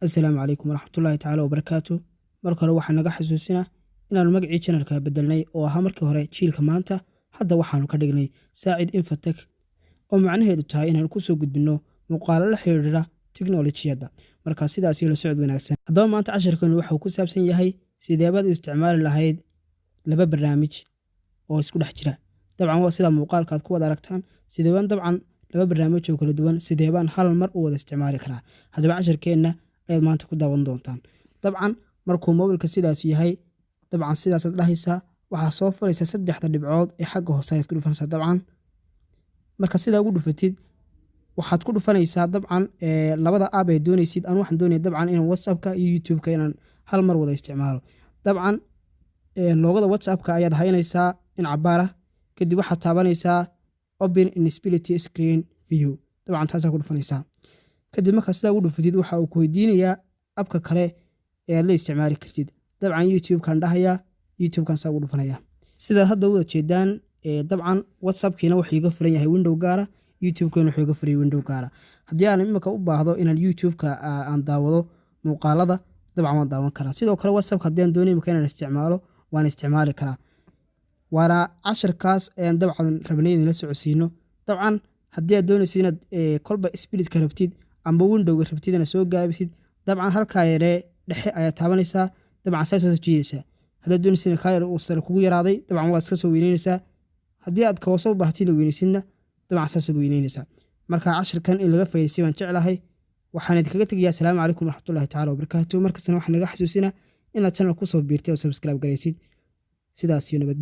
Assalaamu calaykum waraxmatullaahi tacaala wabarakaatu. Marka hore waxaan naga xasuusinaa inaanu magacii channelka bedelnay oo ahaa markii hore jiilka maanta. Hadda waxaanu ka dhignay Saacid Infotech oo macnaheedu tahay inaan ku soo gudbino muuqaalo la xiriira tiknoolajiyadda. Marka sidaas iyo la socod wanaagsan. Haddaba maanta casharkanu waxa uu ku saabsan yahay sidee baad u isticmaali lahayd laba barnaamij oo isku dhex jira. Dabcan waa sida muuqaalka aad ku wada aragtaan. Sidee baan dabcan laba barnaamij oo kala duwan sidee baan hal mar u wada isticmaali karaa. Haddaba casharkeenna ayaad maanta ku daawan doontaan. Dabcan markuu mobilka sidaas yahay dabcan sidaas aad dhahaysaa waxaa soo furaysa saddexda dhibcood ee xagga hoose isku dhufanaysa dabcan marka sidaa ugu dhufatid waxaad ku dhufanaysaa dabcan labada app ee doonaysid aan waxaan doonayaa dabcan in WhatsApp-ka iyo YouTube-ka inaan hal mar wada isticmaalo. Dabcan loogada WhatsApp-ka ayaad haynaysaa in cabaara kadib waxaad taabanaysaa Open in Split Screen View. Dabcan taas ku dhufanaysaa. kadib marka sidaa ugu dhufatid waxa uu ku weydiinayaa abka kale ee aad la isticmaali kartid. Dabcan YouTube-kan dhahaya YouTube-kan saa ugu dhufanaya. Sida hadda wada jeedaan dabcan WhatsApp-kiina wuxuu iga furan yahay window gaara, YouTube-kiina wuxuu iga furan window gaara. Haddii aan imika u baahdo inaan YouTube-ka aan daawado muuqaalada dabcan waan daawan karaa. Sidoo kale WhatsApp-ka haddii aan doonayo inaan isticmaalo waan isticmaali karaa. waana casharkaas ayaan dabcan rabnay in la socodsiino. Dabcan haddii aad doonaysid inaad kolba split ka rabtid amba window-ga rabtid inaad soo gaabisid dabcan halkaa yare dhexe ayaad taabanaysaa dabcan saas soo jiidaysaa. Haddii aad doonaysid in kaayar uu sare kugu yaraaday dabcan waa iska soo weynaynaysaa. Haddii aad ka soo baahatid weynaysidna dabcan saas aad weynaynaysaa. Marka casharkan in laga faa'iideeyo waan jeclahay. waxaan idinkaga tegayaa assalaamu calaykum waraxmatullaahi tacaala wabarakaatu. markastana waxaan naga xasuusinaa inaad channel ku soo biirtay oo subscribe garaysid. sidaas iyo nabadgelyo.